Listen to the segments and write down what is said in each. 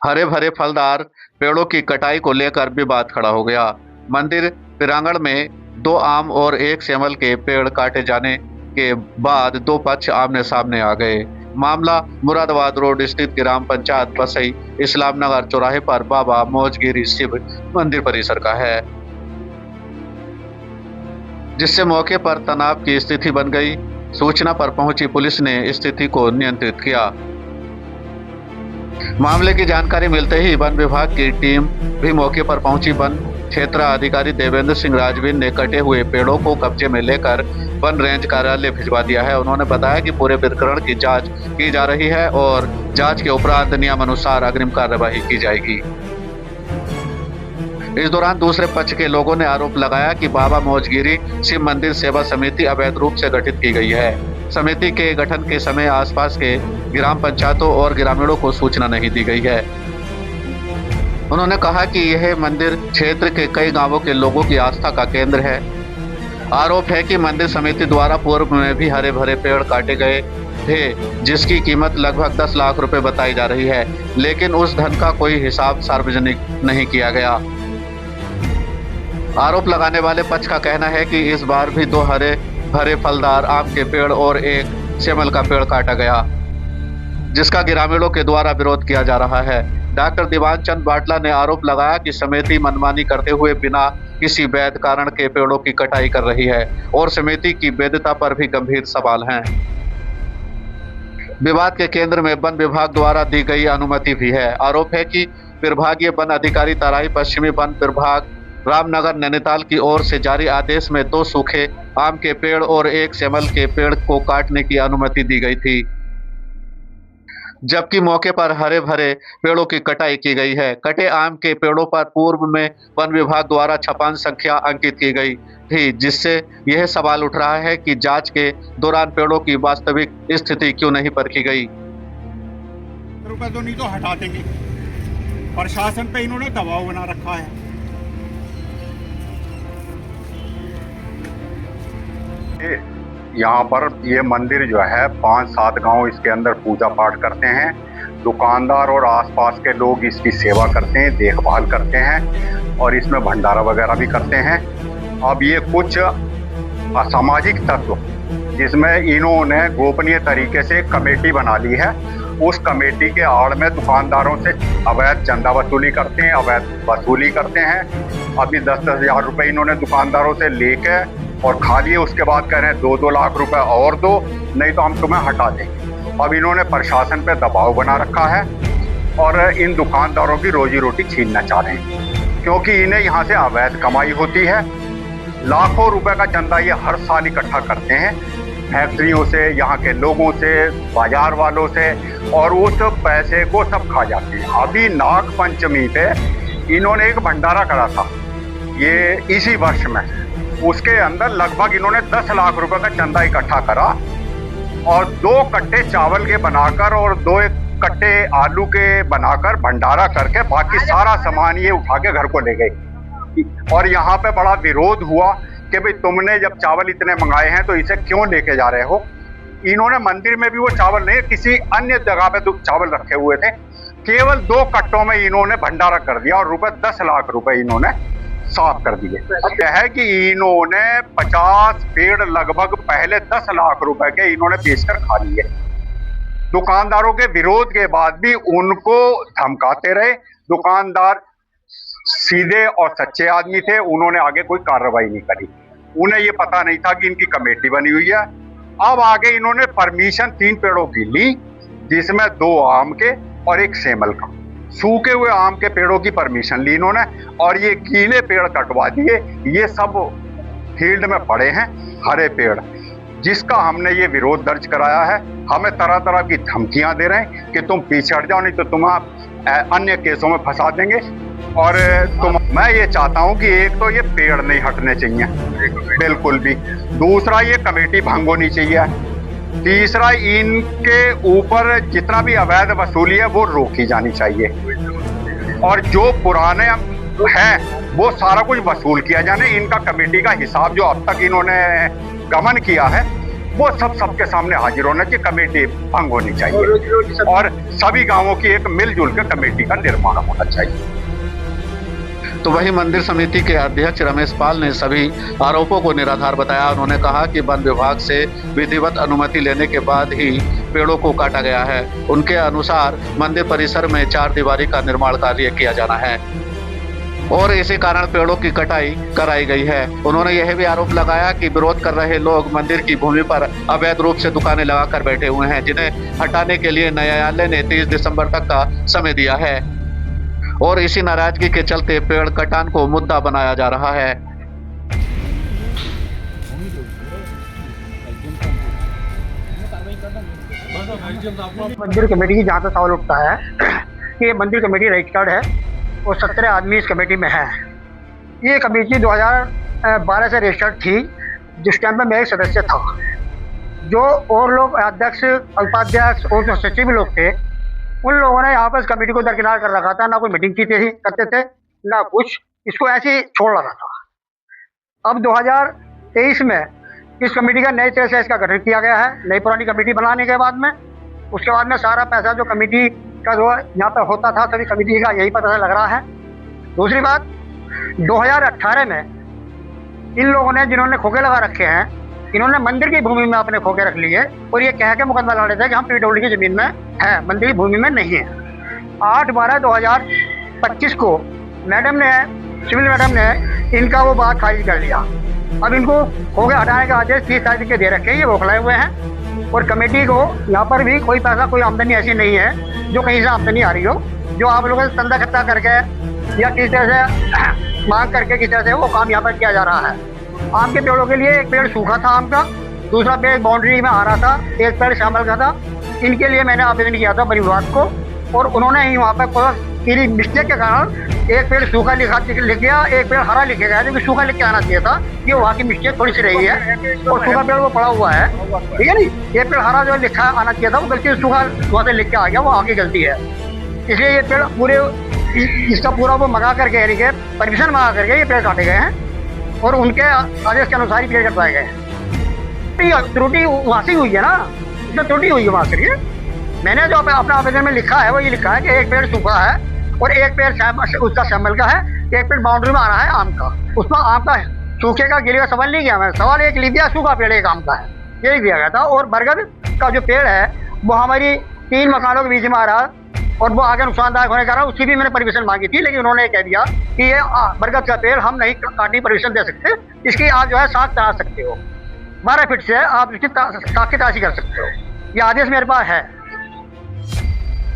हरे भरे फलदार पेड़ों की कटाई को लेकर विवाद खड़ा हो गया। मंदिर प्रांगण में दो आम और एक सेमल के पेड़ काटे जाने के बाद दो पक्ष आमने सामने आ गए। मामला मुरादाबाद रोड स्थित ग्राम पंचायत बसई इस्लाम नगर चौराहे पर बाबा मौजगिरी शिव मंदिर परिसर का है, जिससे मौके पर तनाव की स्थिति बन गई। सूचना पर पहुंची पुलिस ने स्थिति को नियंत्रित किया। मामले की जानकारी मिलते ही वन विभाग की टीम भी मौके पर पहुंची। वन क्षेत्र अधिकारी देवेंद्र सिंह राजवीर ने कटे हुए पेड़ों को कब्जे में लेकर वन रेंज कार्यालय भिजवा दिया है। उन्होंने बताया कि पूरे प्रकरण की जांच की जा रही है और जांच के उपरांत नियमानुसार अग्रिम कार्यवाही की जाएगी। इस दौरान दूसरे पक्ष के लोगों ने आरोप लगाया कि बाबा मौजगिरी शिव मंदिर सेवा समिति अवैध रूप से गठित की गई है। समिति के गठन के समय आसपास के ग्राम पंचायतों और ग्रामीणों को सूचना नहीं दी गई है। उन्होंने कहा कि यह मंदिर क्षेत्र के कई गांवों के लोगों की आस्था का केंद्र है। आरोप है कि मंदिर समिति द्वारा पूर्व में भी हरे भरे पेड़ काटे गए थे, जिसकी कीमत लगभग 10 लाख रुपए बताई जा रही है, लेकिन उस धन का कोई हिसाब सार्वजनिक नहीं किया गया। आरोप लगाने वाले पक्ष का कहना है कि इस बार भी दो हरे भरे फलदार आम के पेड़ और एक सेमल का पेड़ काटा गया, जिसका ग्रामीणों के द्वारा विरोध किया जा रहा है। डॉक्टर दीवान चंद बाटला ने आरोप लगाया कि समिति मनमानी करते हुए बिना किसी वैध कारण के पेड़ों की कटाई कर रही है और समिति की वैधता पर भी गंभीर सवाल हैं। विवाद के केंद्र में वन विभाग द्वारा दी गई अनुमति भी है। आरोप है कि विभागीय वन अधिकारी तराई पश्चिमी वन प्रभाग रामनगर नैनीताल की ओर से जारी आदेश में दो सूखे आम के पेड़ और एक सेमल के पेड़ को काटने की अनुमति दी गई थी, जबकि मौके पर हरे भरे पेड़ों की कटाई की गई है। कटे आम के पेड़ों पर पूर्व में वन विभाग द्वारा छपान संख्या अंकित की गई थी, जिससे यह सवाल उठ रहा है कि जांच के दौरान पेड़ों की वास्तविक स्थिति क्यों नहीं परखी गई। रुपए तो नहीं तो हटा देंगे। प्रशासन पे इन्होंने दबाव बना रखा है। यहाँ पर ये मंदिर जो है 5-7 गांव इसके अंदर पूजा पाठ करते हैं। दुकानदार और आसपास के लोग इसकी सेवा करते हैं, देखभाल करते हैं और इसमें भंडारा वगैरह भी करते हैं। अब ये कुछ असामाजिक तत्व जिसमें इन्होंने गोपनीय तरीके से कमेटी बना ली है, उस कमेटी के आड़ में दुकानदारों से अवैध चंदा वसूली करते हैं, अवैध वसूली करते हैं। अभी 10-10 हज़ार रुपये इन्होंने दुकानदारों से लेके और खा लिए, उसके बाद कह रहे हैं 2-2 लाख रुपए और दो, नहीं तो हम तुम्हें हटा देंगे। अब इन्होंने प्रशासन पे दबाव बना रखा है और इन दुकानदारों की रोजी रोटी छीनना चाह रहे हैं, क्योंकि इन्हें यहाँ से अवैध कमाई होती है। लाखों रुपए का चंदा ये हर साल इकट्ठा करते हैं फैक्ट्रियों से, यहाँ के लोगों से, बाजार वालों से, और उस पैसे को सब खा जाते हैं। अभी नाग पंचमी पे इन्होंने एक भंडारा करा था ये इसी वर्ष में, उसके अंदर लगभग इन्होंने 10 लाख रुपए का चंदा इकट्ठा करा और 2 कट्टे चावल के बनाकर और 2 कट्टे आलू के बनाकर भंडारा करके बाकी सारा सामान ये उठा के घर को ले गए। और यहाँ पे बड़ा विरोध हुआ कि भाई तुमने जब चावल इतने मंगाए हैं तो इसे क्यों लेके जा रहे हो। इन्होंने मंदिर में भी वो चावल नहीं, किसी अन्य जगह पे तो चावल रखे हुए थे, केवल 2 कट्टों में इन्होंने भंडारा कर दिया और 10 लाख रुपए इन्होंने साफ कर दिए। यह है कि इन्होंने 50 पेड़ लगभग पहले 10 लाख रुपए के इन्होंने बेचकर खा लिए। दुकानदारों के विरोध के बाद भी उनको धमकाते रहे। दुकानदार सीधे और सच्चे आदमी थे, उन्होंने आगे कोई कार्रवाई नहीं करी। उन्हें ये पता नहीं था कि इनकी कमेटी बनी हुई है। अब आगे इन्होंने परमिशन 3 पेड़ों की ली, जिसमें 2 आम के और 1 सेमल का। सूखे हुए आम के पेड़ों की परमिशन ली इन्होंने और ये गीले पेड़ कटवा दिए। ये सब फील्ड में पड़े हैं हरे पेड़, जिसका हमने ये विरोध दर्ज कराया है। हमें तरह तरह की धमकियां दे रहे हैं कि तुम पीछे हट जाओ, नहीं तो तुम अन्य केसों में फंसा देंगे। और मैं ये चाहता हूं कि एक तो ये पेड़ नहीं हटने चाहिए बिल्कुल भी, दूसरा ये कमेटी भंग होनी चाहिए, तीसरा इनके ऊपर जितना भी अवैध वसूली है वो रोकी जानी चाहिए, और जो पुराने हैं वो सारा कुछ वसूल किया जाए। इनका कमेटी का हिसाब जो अब तक इन्होंने गमन किया है वो सब सबके सामने हाजिर होना चाहिए, कमेटी भंग होनी चाहिए और सभी गांवों की एक मिलजुल के कमेटी का निर्माण होना चाहिए। तो वही मंदिर समिति के अध्यक्ष रमेश पाल ने सभी आरोपों को निराधार बताया। उन्होंने कहा कि वन विभाग से विधिवत अनुमति लेने के बाद ही पेड़ों को काटा गया है। उनके अनुसार मंदिर परिसर में 4 दीवारी का निर्माण कार्य किया जाना है और इसी कारण पेड़ों की कटाई कराई गई है। उन्होंने यह भी आरोप लगाया कि विरोध कर रहे लोग मंदिर की भूमि पर अवैध रूप से दुकानें लगाकर बैठे हुए हैं, जिन्हें हटाने के लिए न्यायालय ने 30 दिसंबर तक का समय दिया है और इसी नाराजगी के चलते पेड़ कटान को मुद्दा बनाया जा रहा है। मंदिर कमेटी की जहाँ तक सवाल उठता है कि ये मंदिर कमेटी रजिस्टर्ड है और 17 आदमी इस कमेटी में है। ये कमेटी 2012 से रजिस्टर्ड थी, जिस टाइम में मैं एक सदस्य था। जो और लोग अध्यक्ष, उपाध्यक्ष और जो सचिव लोग थे, उन लोगों ने यहाँ पर इस कमेटी को दरकिनार कर रखा था। ना कोई मीटिंग की थी करते थे, ना कुछ, इसको ऐसे ही छोड़ रखा था। अब 2023 में इस कमेटी का नए तरह से इसका गठन किया गया है, नई पुरानी कमेटी बनाने के बाद में। उसके बाद में सारा पैसा जो कमेटी का जो यहाँ पर होता था सभी कमेटी का यही पता लग रहा है। दूसरी बात, 2018 में इन लोगों ने जिन्होंने खोखे लगा रखे हैं, इन्होंने मंदिर की भूमि में अपने खोखे रख लिए और ये कह के मुकदमा लड़े थे कि हम पीडब्ल्यूडी की जमीन में है, मंदिर की भूमि में नहीं है। 8/12/2025 को मैडम ने, सिविल मैडम ने इनका वो बात खारिज कर लिया। अब इनको खोखे हटाने का आदेश 30 तारीख के दे रखे हैं, ये बौखलाए हुए हैं। और कमेटी को यहाँ पर भी कोई पैसा, कोई आमदनी ऐसी नहीं है जो कहीं से आमदनी आ रही हो, जो आप लोगों से चंदा इकट्ठा करके या किस तरह से मांग करके किस तरह से वो काम यहाँ पर किया जा रहा है। आम के पेड़ों के लिए एक पेड़ सूखा था आम का, दूसरा पेड़ बाउंड्री में आ रहा था, एक पेड़ शामिल का था। इनके लिए मैंने आवेदन किया था वन विभाग को और उन्होंने ही वहाँ पर मेरी मिस्टेक के कारण एक पेड़ सूखा लिख गया, एक पेड़ हरा लिखे गया, जो कि सूखा लिख के आना चाहिए था। ये वहाँ की मिस्टेक थोड़ी सी रही है और सूखा पेड़ वो पड़ा हुआ है, ठीक है नहीं। ये पेड़ हरा जो लिखा आना चाहिए था वो गलती से सूखा वहाँ से लिख के आ गया, वो आगे गलती है। इसलिए ये पेड़ पूरे इसका पूरा वो मंगा करके, यानी कि परमिशन मंगा करके ये पेड़ काटे गए हैं और उनके आदेश के अनुसार ही पेड़ कटवाए गए हैं। त्रुटि वहाँ से हुई है ना, इसमें त्रुटि हुई है वहाँ से। मैंने जो अपना आवेदन में लिखा है वो ये लिखा है कि एक पेड़ सूखा है और एक पेड़ उसका शैम्बल का है, एक पेड़ बाउंड्री में आ रहा है आम का। उसमें आम का सूखे का गिले का सवाल नहीं किया मैंने, सवाल एक लिख दिया सूखा पेड़ एक आम का है, यही दिया गया था। और बरगद का जो पेड़ है वो हमारी 3 मकानों के बीच में आ रहा और वो आगे नुकसानदायक होने के कारण उसकी भी मैंने परमिशन मांगी थी, लेकिन उन्होंने कह दिया कि ये बरगद का पेड़ हम नहीं काटने परमिशन दे सकते, इसकी आप जो है साथ चढ़ा सकते हो, 12 फीट से आप इसकी ताशी कर सकते हो। ये आदेश मेरे पास है।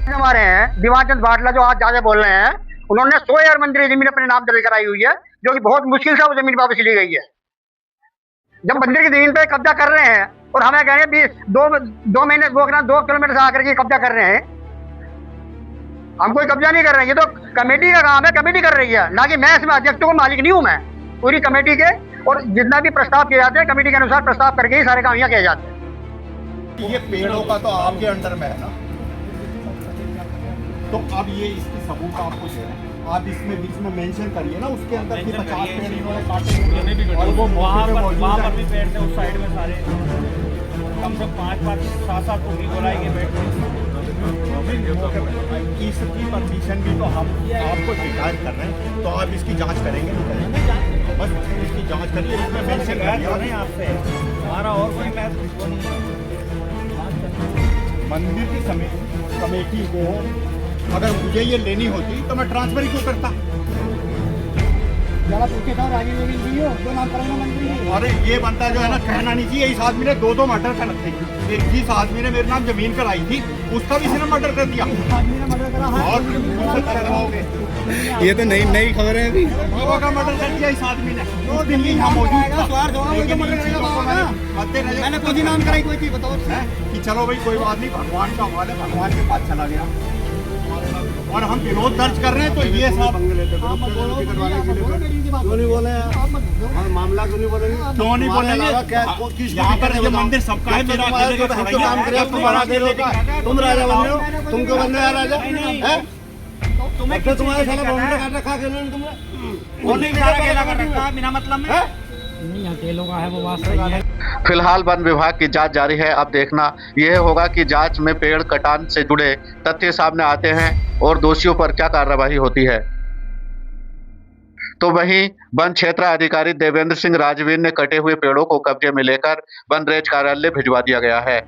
हमारे हैं दीवान चंद बाटला जो आज ज्यादा बोल रहे हैं, उन्होंने 100 एकड़ मंदिर जमीन अपने नाम दर्ज कराई हुई है, जो कि बहुत मुश्किल से वो जमीन वापस ली गई है। जब मंदिर की जमीन पे कब्जा कर रहे हैं और हमें कह रहे हैं 2 महीने 2 किलोमीटर से आकर के कब्जा कर रहे हैं, हम कोई कब्जा नहीं कर रहे हैं, ये तो कमेटी का काम है, कमेटी कर रही है, ना कि मैं इसमें अध्यक्ष को मालिक नहीं हूँ। मैं पूरी कमेटी के और जितना भी प्रस्ताव किए जाते हैं कमेटी के अनुसार प्रस्ताव करके ही सारे काम यहाँ किए जाते हैं। ये पेड़ों का तो आपके अंडर में है ना, तो अब ये इसकी सबूत आपको दे रहे हैं, आप इसमें बीच में मेंशन करिए ना, उसके अंदर भी 50 पेड़ इन्होंने काटे और वो वहाँ पर भी पेड़ थे उस साइड में सारे, कम से कम 5 7 टोकरी बोलाएंगे पेड़। इसकी परमिशन भी तो हम आपको शिकायत कर रहे हैं, तो आप इसकी जांच करेंगे नहीं करेंगे? बस इसकी जांच करिए, इसमें मेंशन करिए आपसे, हमारा और कोई महत्व नहीं है। मंदिर की कमेटी को अगर मुझे ये लेनी होती तो मैं ट्रांसफर ही क्यों करता? पूछे था राजीव दो नाम करेंगे मंदिर। अरे ये बनता जो है ना, कहना नहीं चाहिए। इस आदमी ने 2 मर्डर कर रखे थे। एक जिस आदमी ने मेरे नाम जमीन कराई थी उसका भी इसने मर्डर कर दिया। आदमी ने मर्डर करा है और ये तो नई खबर है अभी। बाबा का मर्डर कर दिया इस आदमी ने। 2 दिन यहाँ मौजूद था। मैंने खुद ही नाम कराई, कोई चीज बताओ कि चलो भाई कोई बात नहीं, भगवान का हवाले, भगवान के पास चला गया और हम विरोध दर्ज कर रहे हैं। तो ये सब क्यों नहीं बोले, मामला क्यों नहीं बोलेंगे, क्यों नहीं बोलेंगे? यहाँ पर ये मंदिर सबका है, मेरा काम करेगा, तुम्हारा दे लो, तुम राजा बन रहे हो, तुम क्यों बन रहे हो राजा? तुम्हें तुम्हारे साला बाउंड्री काट रखा, तुमने बिना मतलब में नहीं अकेलों का है वो बात सही है। फिलहाल वन विभाग की जांच जारी है। अब देखना यह होगा कि जांच में पेड़ कटान से जुड़े तथ्य सामने आते हैं और दोषियों पर क्या कार्रवाई होती है। तो वहीं वन क्षेत्र अधिकारी देवेंद्र सिंह राजवीर ने कटे हुए पेड़ों को कब्जे में लेकर वन रेंज कार्यालय भिजवा दिया गया है।